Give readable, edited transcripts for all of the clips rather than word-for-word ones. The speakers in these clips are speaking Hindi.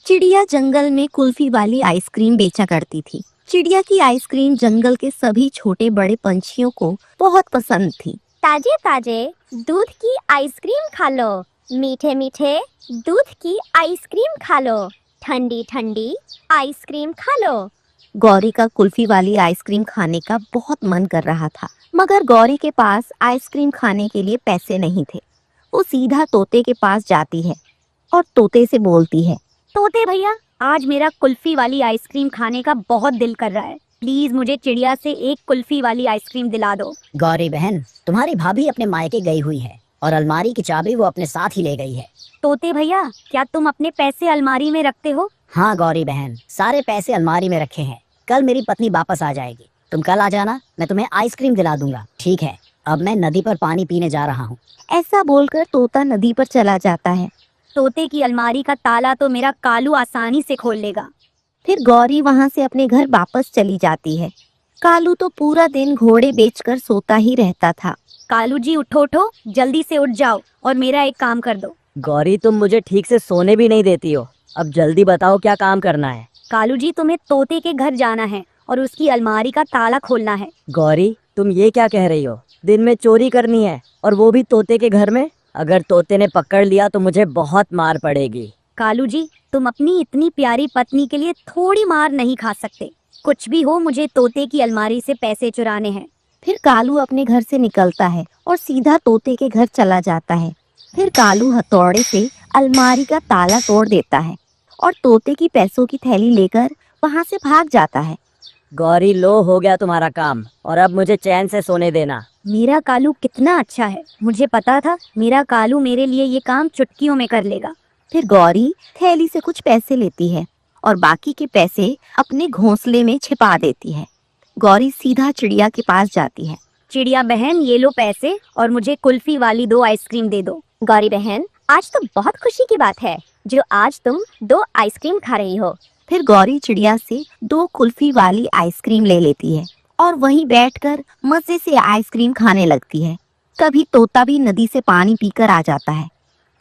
चिड़िया जंगल में कुल्फी वाली आइसक्रीम बेचा करती थी। चिड़िया की आइसक्रीम जंगल के सभी छोटे बड़े पंछियों को बहुत पसंद थी। ताजे ताजे दूध की आइसक्रीम खा लो, मीठे मीठे दूध की आइसक्रीम खा लो, ठंडी ठंडी आइसक्रीम खा लो। गौरी का कुल्फी वाली आइसक्रीम खाने का बहुत मन कर रहा था, मगर गौरी के पास आइसक्रीम खाने के लिए पैसे नहीं थे। वो सीधा तोते के पास जाती है और तोते से बोलती है, तोते भैया, आज मेरा कुल्फी वाली आइसक्रीम खाने का बहुत दिल कर रहा है। प्लीज मुझे चिड़िया से एक कुल्फी वाली आइसक्रीम दिला दो। गौरी बहन, तुम्हारी भाभी अपने मायके गई हुई है और अलमारी की चाबी वो अपने साथ ही ले गई है। तोते भैया, क्या तुम अपने पैसे अलमारी में रखते हो? हाँ गौरी बहन, सारे पैसे अलमारी में रखे हैं। कल मेरी पत्नी वापस आ जाएगी, तुम कल आ जाना, मैं तुम्हें आइसक्रीम दिला दूंगा। ठीक है, अब मैं नदी पर पानी पीने जा रहा हूँ। ऐसा बोलकर तोता नदी पर चला जाता है। तोते की अलमारी का ताला तो मेरा कालू आसानी से खोल लेगा। फिर गौरी वहाँ से अपने घर वापस चली जाती है। कालू तो पूरा दिन घोड़े बेचकर सोता ही रहता था। कालू जी, उठो उठो, जल्दी से उठ जाओ और मेरा एक काम कर दो। गौरी, तुम मुझे ठीक से सोने भी नहीं देती हो। अब जल्दी बताओ क्या काम करना है। कालू जी, तुम्हें तोते के घर जाना है और उसकी अलमारी का ताला खोलना है। गौरी, तुम ये क्या कह रही हो? दिन में चोरी करनी है और वो भी तोते के घर में? अगर तोते ने पकड़ लिया तो मुझे बहुत मार पड़ेगी। कालू जी, तुम अपनी इतनी प्यारी पत्नी के लिए थोड़ी मार नहीं खा सकते। कुछ भी हो, मुझे तोते की अलमारी से पैसे चुराने हैं। फिर कालू अपने घर से निकलता है और सीधा तोते के घर चला जाता है। फिर कालू हथौड़े से अलमारी का ताला तोड़ देता है और तोते की पैसों की थैली लेकर वहाँ से भाग जाता है। गौरी, लो, हो गया तुम्हारा काम और अब मुझे चैन से सोने देना। मेरा कालू कितना अच्छा है, मुझे पता था मेरा कालू मेरे लिए ये काम चुटकियों में कर लेगा। फिर गौरी थैली से कुछ पैसे लेती है और बाकी के पैसे अपने घोंसले में छिपा देती है। गौरी सीधा चिड़िया के पास जाती है। चिड़िया बहन, ये लो पैसे और मुझे कुल्फी वाली 2 आइसक्रीम दे दो। गौरी बहन, आज तो बहुत खुशी की बात है जो आज तुम 2 आइसक्रीम खा रही हो। फिर गौरी चिड़िया से 2 कुल्फी वाली आइसक्रीम ले लेती है और वहीं बैठकर मजे से आइसक्रीम खाने लगती है। कभी तोता भी नदी से पानी पीकर आ जाता है।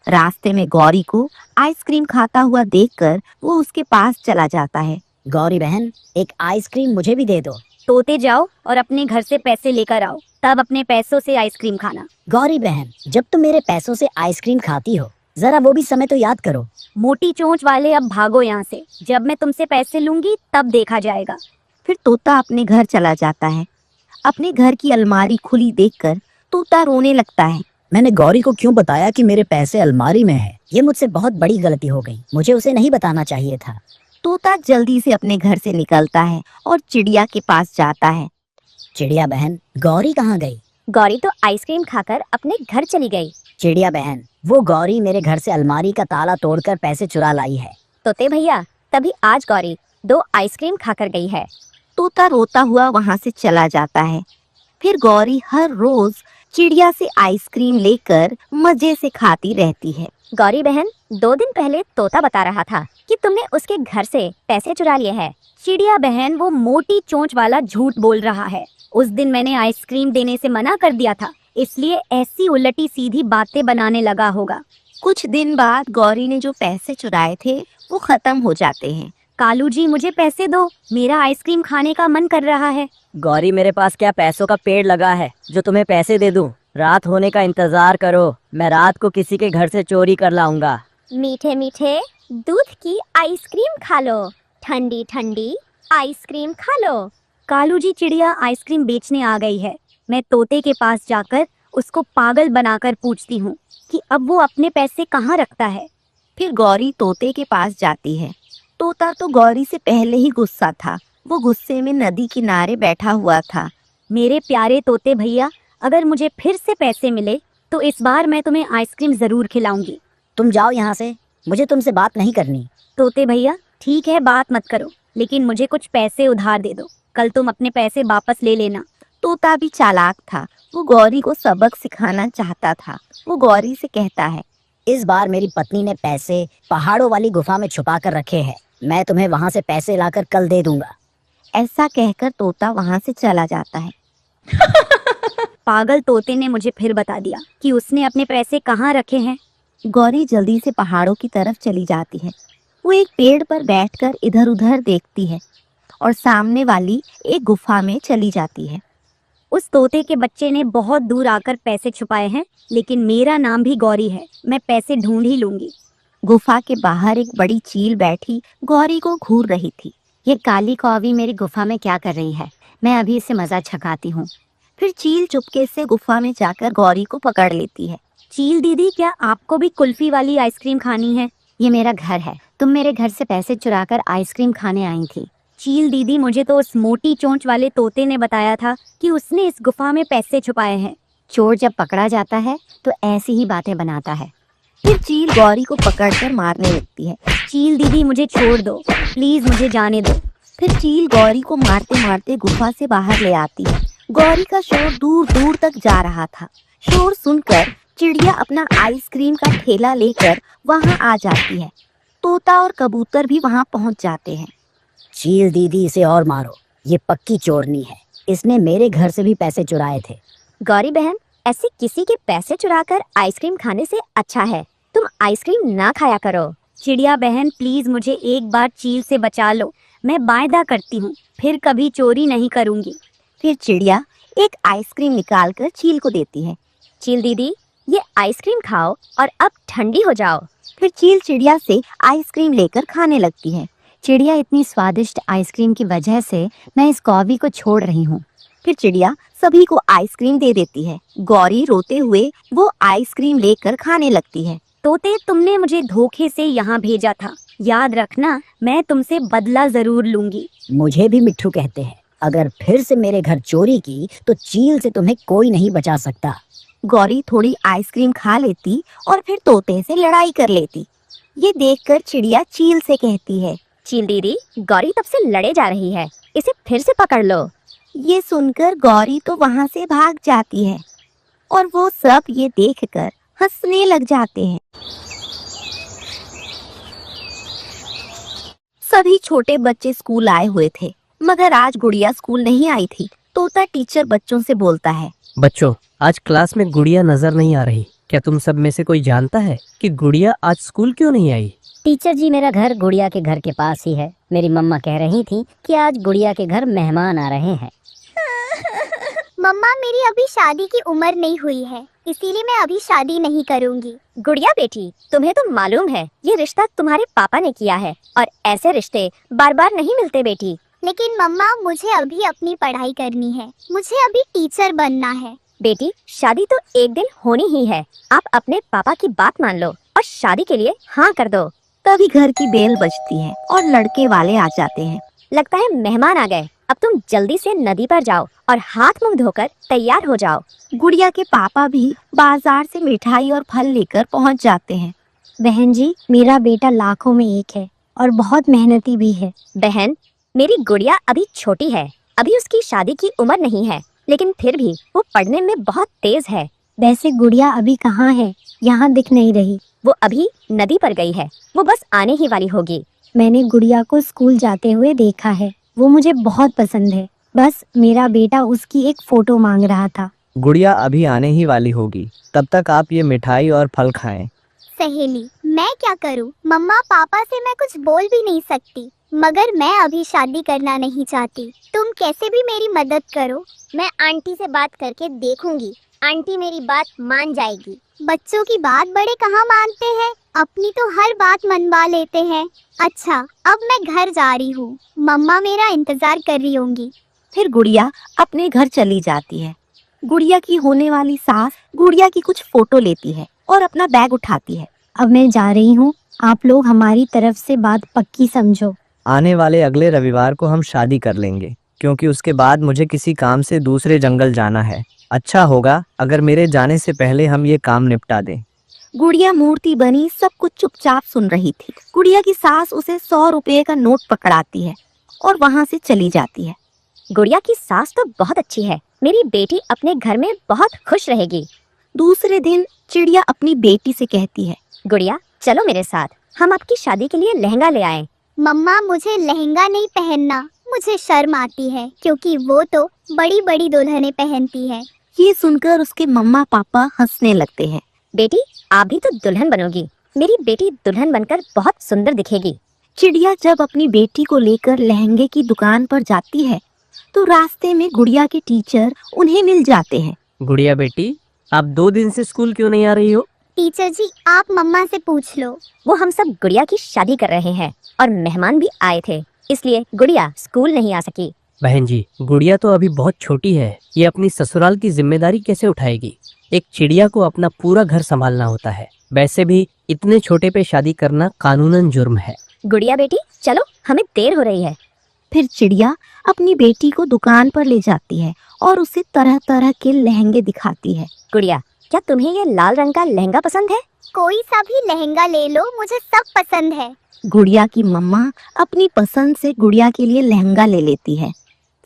रास्ते में गौरी को आइसक्रीम खाता हुआ देखकर वो उसके पास चला जाता है। गौरी बहन, एक आइसक्रीम मुझे भी दे दो। तोते जाओ और अपने घर से पैसे लेकर आओ, तब अपने पैसों से आइसक्रीम खाना। गौरी बहन, जब तुम मेरे पैसों से आइसक्रीम खाती हो, जरा वो भी समय तो याद करो। मोटी चोंच वाले, अब भागो यहाँ से। जब मैं तुमसे पैसे लूंगी तब देखा जाएगा। फिर तोता अपने घर चला जाता है। अपने घर की अलमारी खुली देखकर तोता रोने लगता है। मैंने गौरी को क्यों बताया कि मेरे पैसे अलमारी में है? ये मुझसे बहुत बड़ी गलती हो गई, मुझे उसे नहीं बताना चाहिए था। तोता जल्दी से अपने घर से निकलता है और चिड़िया के पास जाता है। चिड़िया बहन, गौरी कहाँ गई? गौरी तो आइसक्रीम खाकर अपने घर चली गई। चिड़िया बहन, वो गौरी मेरे घर से अलमारी का ताला तोड़कर पैसे चुरा लाई है। तोते भैया, तभी आज गौरी 2 आइसक्रीम खाकर गई है। तोता रोता हुआ वहाँ से चला जाता है। फिर गौरी हर रोज चिड़िया से आइसक्रीम लेकर मजे से खाती रहती है। गौरी बहन, 2 दिन पहले तोता बता रहा था कि तुमने उसके घर से पैसे चुरा लिए हैं। चिड़िया बहन, वो मोटी चोंच वाला झूठ बोल रहा है। उस दिन मैंने आइसक्रीम देने से मना कर दिया था, इसलिए ऐसी उल्टी सीधी बातें बनाने लगा होगा। कुछ दिन बाद गौरी ने जो पैसे चुराए थे वो खत्म हो जाते हैं। कालू जी, मुझे पैसे दो, मेरा आइसक्रीम खाने का मन कर रहा है। गौरी, मेरे पास क्या पैसों का पेड़ लगा है जो तुम्हें पैसे दे दूं? रात होने का इंतजार करो, मैं रात को किसी के घर से चोरी कर लाऊंगा। मीठे मीठे दूध की आइसक्रीम खा लो, ठंडी ठंडी आइसक्रीम खा लो। कालू जी, चिड़िया आइसक्रीम बेचने आ गई है। मैं तोते के पास जाकर उसको पागल बनाकर पूछती हूँ कि अब वो अपने पैसे कहाँ रखता है। फिर गौरी तोते के पास जाती है। तोता तो गौरी से पहले ही गुस्सा था। वो गुस्से में नदी किनारे बैठा हुआ था। मेरे प्यारे तोते भैया, अगर मुझे फिर से पैसे मिले तो इस बार मैं तुम्हें आइसक्रीम जरूर खिलाऊंगी। तुम जाओ यहाँ से, मुझे तुमसे बात नहीं करनी। तोते भैया, ठीक है, बात मत करो, लेकिन मुझे कुछ पैसे उधार दे दो। कल तुम अपने पैसे वापस ले लेना। तोता भी चालाक था। वो गौरी को सबक सिखाना चाहता था। वो गौरी से कहता है, इस बार मेरी पत्नी ने पैसे पहाड़ों वाली गुफा में छुपा कर रखे हैं। मैं तुम्हें वहाँ से पैसे लाकर कल दे दूंगा। ऐसा कहकर तोता वहाँ से चला जाता है। पागल तोते ने मुझे फिर बता दिया कि उसने अपने पैसे कहाँ रखे हैं। गौरी जल्दी से पहाड़ों की तरफ चली जाती है। वो एक पेड़ पर बैठकर इधर उधर देखती है और सामने वाली एक गुफा में चली जाती है। उस तोते के बच्चे ने बहुत दूर आकर पैसे छुपाए हैं, लेकिन मेरा नाम भी गौरी है। मैं पैसे ढूंढ ही लूंगी। गुफा के बाहर एक बड़ी चील बैठी गौरी को घूर रही थी। ये काली कौवी मेरी गुफा में क्या कर रही है? मैं अभी इसे मजा छकाती हूँ। फिर चील चुपके से गुफा में जाकर गौरी को पकड़ लेती है। चील दीदी, क्या आपको भी कुल्फी वाली आइसक्रीम खानी है? ये मेरा घर है। तुम मेरे घर से पैसे चुराकर आइसक्रीम खाने आई थी। चील दीदी, मुझे तो उस मोटी चोंच वाले तोते ने बताया था कि उसने इस गुफा में पैसे छुपाए हैं। चोर जब पकड़ा जाता है तो ऐसी ही बातें बनाता है। फिर चील गौरी को पकड़कर मारने लगती है। चील दीदी, मुझे छोड़ दो प्लीज, मुझे जाने दो। फिर चील गौरी को मारते मारते गुफा से बाहर ले आती है। गौरी का शोर दूर दूर तक जा रहा था। शोर सुनकर चिड़िया अपना आइसक्रीम का ठेला लेकर वहां आ जाती है। तोता और कबूतर भी वहां पहुंच जाते हैं। चील दीदी, इसे और मारो। ये पक्की चोरनी है। इसने मेरे घर से भी पैसे चुराए थे। गौरी बहन, ऐसे किसी के पैसे चुराकर आइसक्रीम खाने से अच्छा है तुम आइसक्रीम ना खाया करो। चिड़िया बहन, प्लीज मुझे एक बार चील से बचा लो। मैं वायदा करती हूँ फिर कभी चोरी नहीं करूँगी। फिर चिड़िया एक आइसक्रीम निकालकर चील को देती है। चील दीदी, ये आइसक्रीम खाओ और अब ठंडी हो जाओ। फिर चील चिड़िया से आइसक्रीम लेकर खाने लगती है। चिड़िया, इतनी स्वादिष्ट आइसक्रीम की वजह से मैं इस कौवी को छोड़ रही हूँ। फिर चिड़िया सभी को आइसक्रीम दे देती है। गौरी रोते हुए वो आइसक्रीम लेकर खाने लगती है। तोते, तुमने मुझे धोखे से यहाँ भेजा था। याद रखना, मैं तुमसे बदला जरूर लूंगी। मुझे भी मिट्ठू कहते हैं। अगर फिर से मेरे घर चोरी की तो चील से तुम्हें कोई नहीं बचा सकता। गौरी थोड़ी आइसक्रीम खा लेती और फिर तोते से लड़ाई कर लेती। ये देखकर चिड़िया चील से कहती है, चील दीदी, गौरी तब से लड़े जा रही है, इसे फिर से पकड़ लो। ये सुनकर गौरी तो वहां से भाग जाती है और वो सब ये देखकर हंसने लग जाते हैं। सभी छोटे बच्चे स्कूल आए हुए थे, मगर आज गुड़िया स्कूल नहीं आई थी। तोता टीचर बच्चों से बोलता है, बच्चों, आज क्लास में गुड़िया नजर नहीं आ रही। क्या तुम सब में से कोई जानता है कि गुड़िया आज स्कूल क्यों नहीं आई? टीचर जी, मेरा घर गुड़िया के घर के पास ही है। मेरी मम्मा कह रही थी कि आज गुड़िया के घर मेहमान आ रहे हैं। मम्मा, मेरी अभी शादी की उम्र नहीं हुई है, इसीलिए मैं अभी शादी नहीं करूंगी। गुड़िया बेटी, तुम्हें तो मालूम है ये रिश्ता तुम्हारे पापा ने किया है और ऐसे रिश्ते बार बार नहीं मिलते बेटी। लेकिन मम्मा, मुझे अभी अपनी पढ़ाई करनी है। मुझे अभी टीचर बनना है। बेटी, शादी तो एक दिन होनी ही है। आप अपने पापा की बात मान लो और शादी के लिए हाँ कर दो। तभी घर की बेल बजती है और लड़के वाले आ जाते हैं। लगता है मेहमान आ गए। अब तुम जल्दी से नदी पर जाओ और हाथ मुंह धोकर तैयार हो जाओ। गुड़िया के पापा भी बाजार से मिठाई और फल लेकर पहुंच जाते हैं। बहन जी, मेरा बेटा लाखों में एक है और बहुत मेहनती भी है। बहन, मेरी गुड़िया अभी छोटी है, अभी उसकी शादी की उम्र नहीं है, लेकिन फिर भी वो पढ़ने में बहुत तेज है। वैसे गुड़िया अभी कहाँ है? यहाँ दिख नहीं रही। वो अभी नदी पर गई है, वो बस आने ही वाली होगी। मैंने गुड़िया को स्कूल जाते हुए देखा है। वो मुझे बहुत पसंद है। बस मेरा बेटा उसकी एक फोटो मांग रहा था। गुड़िया अभी आने ही वाली होगी, तब तक आप ये मिठाई और फल खाएं। सहेली, मैं क्या करूं? मम्मा पापा से मैं कुछ बोल भी नहीं सकती, मगर मैं अभी शादी करना नहीं चाहती। तुम कैसे भी मेरी मदद करो। मैं आंटी से बात करके देखूंगी, आंटी मेरी बात मान जाएगी। बच्चों की बात बड़े कहाँ मानते हैं, अपनी तो हर बात मनवा लेते हैं। अच्छा, अब मैं घर जा रही हूँ, मम्मा मेरा इंतजार कर रही होंगी। फिर गुड़िया अपने घर चली जाती है। गुड़िया की होने वाली सास गुड़िया की कुछ फोटो लेती है और अपना बैग उठाती है। अब मैं जा रही हूँ, आप लोग हमारी तरफ से बात पक्की समझो। आने वाले अगले रविवार को हम शादी कर लेंगे, क्योंकि उसके बाद मुझे किसी काम से दूसरे जंगल जाना है। अच्छा होगा अगर मेरे जाने से पहले हम ये काम निपटा दें। गुड़िया मूर्ति बनी सब कुछ चुपचाप सुन रही थी। गुड़िया की सास उसे 100 रुपए का नोट पकड़ाती है और वहाँ से चली जाती है। गुड़िया की सास तो बहुत अच्छी है, मेरी बेटी अपने घर में बहुत खुश रहेगी। दूसरे दिन चिड़िया अपनी बेटी से कहती है, गुड़िया चलो मेरे साथ, हम आपकी शादी के लिए लहंगा ले आए। मम्मा मुझे लहंगा नहीं पहनना, मुझे शर्म आती है, क्योंकि वो तो बड़ी बड़ी दुल्हनें पहनती है। ये सुनकर उसके मम्मा पापा हंसने लगते हैं। बेटी आप भी तो दुल्हन बनोगी, मेरी बेटी दुल्हन बनकर बहुत सुंदर दिखेगी। चिड़िया जब अपनी बेटी को लेकर लहंगे की दुकान पर जाती है तो रास्ते में गुड़िया के टीचर उन्हें मिल जाते हैं। गुड़िया बेटी, आप 2 दिन से स्कूल क्यों नहीं आ रही हो? टीचर जी, आप मम्मा से पूछ लो। वो हम सब गुड़िया की शादी कर रहे हैं और मेहमान भी आए थे, इसलिए गुड़िया स्कूल नहीं आ सकी। बहन जी, गुड़िया तो अभी बहुत छोटी है, ये अपनी ससुराल की जिम्मेदारी कैसे उठाएगी? एक चिड़िया को अपना पूरा घर संभालना होता है। वैसे भी इतने छोटे पे शादी करना कानूनन जुर्म है। गुड़िया बेटी, चलो, हमें देर हो रही है। फिर चिड़िया अपनी बेटी को दुकान पर ले जाती है और उसे तरह तरह के लहंगे दिखाती है। गुड़िया, क्या तुम्हें ये लाल रंग का लहंगा पसंद है? कोई सा भी लहंगा ले लो, मुझे सब पसंद है। गुड़िया की मम्मा अपनी पसंद से गुड़िया के लिए लहंगा ले लेती है।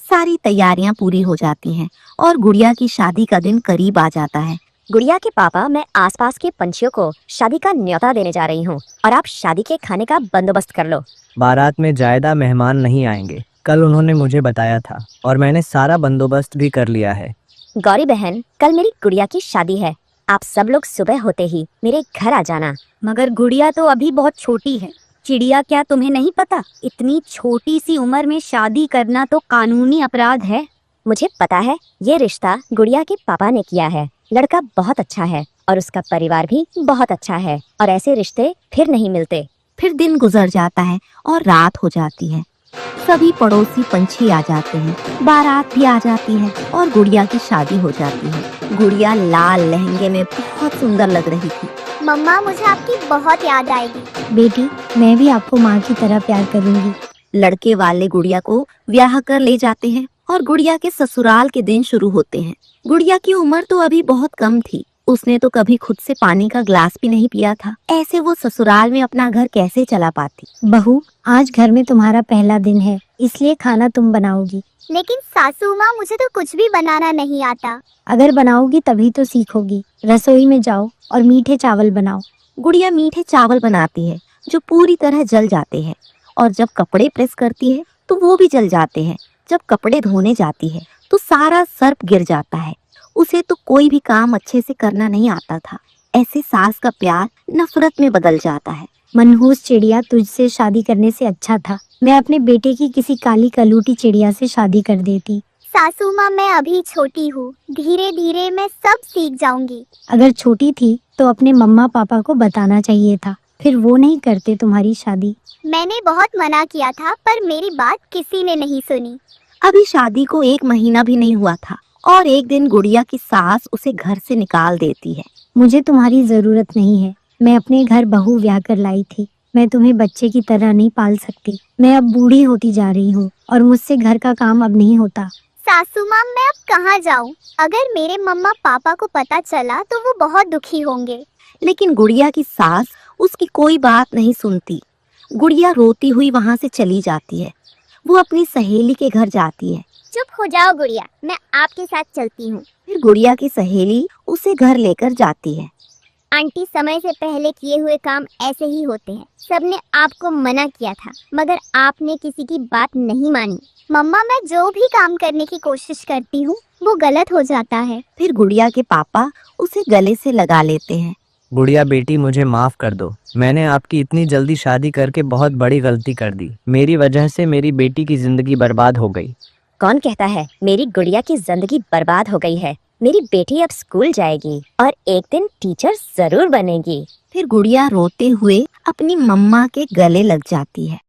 सारी तैयारियां पूरी हो जाती हैं और गुड़िया की शादी का दिन करीब आ जाता है। गुड़िया के पापा, मैं आसपास के पंछियों को शादी का न्योता देने जा रही हूँ और आप शादी के खाने का बंदोबस्त कर लो। बारात में ज्यादा मेहमान नहीं आएंगे, कल उन्होंने मुझे बताया था और मैंने सारा बंदोबस्त भी कर लिया है। गौरी बहन, कल मेरी गुड़िया की शादी है, आप सब लोग सुबह होते ही मेरे घर आ जाना। मगर गुड़िया तो अभी बहुत छोटी है। चिड़िया, क्या तुम्हें नहीं पता, इतनी छोटी सी उम्र में शादी करना तो कानूनी अपराध है। मुझे पता है, ये रिश्ता गुड़िया के पापा ने किया है। लड़का बहुत अच्छा है और उसका परिवार भी बहुत अच्छा है और ऐसे रिश्ते फिर नहीं मिलते। फिर दिन गुजर जाता है और रात हो जाती है। सभी पड़ोसी पंछी आ जाते हैं, बारात भी आ जाती है और गुड़िया की शादी हो जाती है। गुड़िया लाल लहंगे में बहुत सुंदर लग रही थी। मम्मा, मुझे आपकी बहुत याद आएगी। बेटी, मैं भी आपको माँ की तरह प्यार करूंगी। लड़के वाले गुड़िया को ब्याह कर ले जाते हैं और गुड़िया के ससुराल के दिन शुरू होते हैं। गुड़िया की उम्र तो अभी बहुत कम थी, उसने तो कभी खुद से पानी का ग्लास भी नहीं पिया था। ऐसे वो ससुराल में अपना घर कैसे चला पाती। बहू, आज घर में तुम्हारा पहला दिन है, इसलिए खाना तुम बनाओगी। लेकिन सासू माँ, मुझे तो कुछ भी बनाना नहीं आता। अगर बनाओगी तभी तो सीखोगी। रसोई में जाओ और मीठे चावल बनाओ। गुड़िया मीठे चावल बनाती है जो पूरी तरह जल जाते हैं और जब कपड़े प्रेस करती है तो वो भी जल जाते हैं। जब कपड़े धोने जाती है तो सारा सर्फ गिर जाता है। उसे तो कोई भी काम अच्छे से करना नहीं आता था। ऐसे सास का प्यार नफरत में बदल जाता है। मनहूस चिड़िया, तुझसे शादी करने से अच्छा था मैं अपने बेटे की किसी काली कलूटी चिड़िया से शादी कर देती। सासू माँ, मैं अभी छोटी हूँ, धीरे धीरे मैं सब सीख जाऊंगी। अगर छोटी थी तो अपने मम्मा पापा को बताना चाहिए था, फिर वो नहीं करते तुम्हारी शादी। मैंने बहुत मना किया था पर मेरी बात किसी ने नहीं सुनी। अभी शादी को 1 महीना भी नहीं हुआ था और एक दिन गुड़िया की सास उसे घर से निकाल देती है। मुझे तुम्हारी जरूरत नहीं है, मैं अपने घर बहू ब्याह कर लाई थी। मैं तुम्हें बच्चे की तरह नहीं पाल सकती। मैं अब बूढ़ी होती जा रही हूँ और मुझसे घर का काम अब नहीं होता। सासू माँ, मैं अब कहाँ जाऊँ? अगर मेरे मम्मा पापा को पता चला तो वो बहुत दुखी होंगे। लेकिन गुड़िया की सास उसकी कोई बात नहीं सुनती। गुड़िया रोती हुई वहाँ से चली जाती है। वो अपनी सहेली के घर जाती है। चुप हो जाओ गुड़िया, मैं आपके साथ चलती हूँ। फिर गुड़िया की सहेली उसे घर लेकर जाती है। आंटी, समय से पहले किए हुए काम ऐसे ही होते हैं। सबने आपको मना किया था मगर आपने किसी की बात नहीं मानी। मम्मा, मैं जो भी काम करने की कोशिश करती हूँ वो गलत हो जाता है। फिर गुड़िया के पापा उसे गले से लगा लेते हैं। गुड़िया बेटी, मुझे माफ कर दो। मैंने आपकी इतनी जल्दी शादी करके बहुत बड़ी गलती कर दी। मेरी वजह से मेरी बेटी की जिंदगी बर्बाद हो गई। कौन कहता है मेरी गुड़िया की जिंदगी बर्बाद हो गई है? मेरी बेटी अब स्कूल जाएगी और एक दिन टीचर जरूर बनेगी। फिर गुड़िया रोते हुए अपनी मम्मा के गले लग जाती है।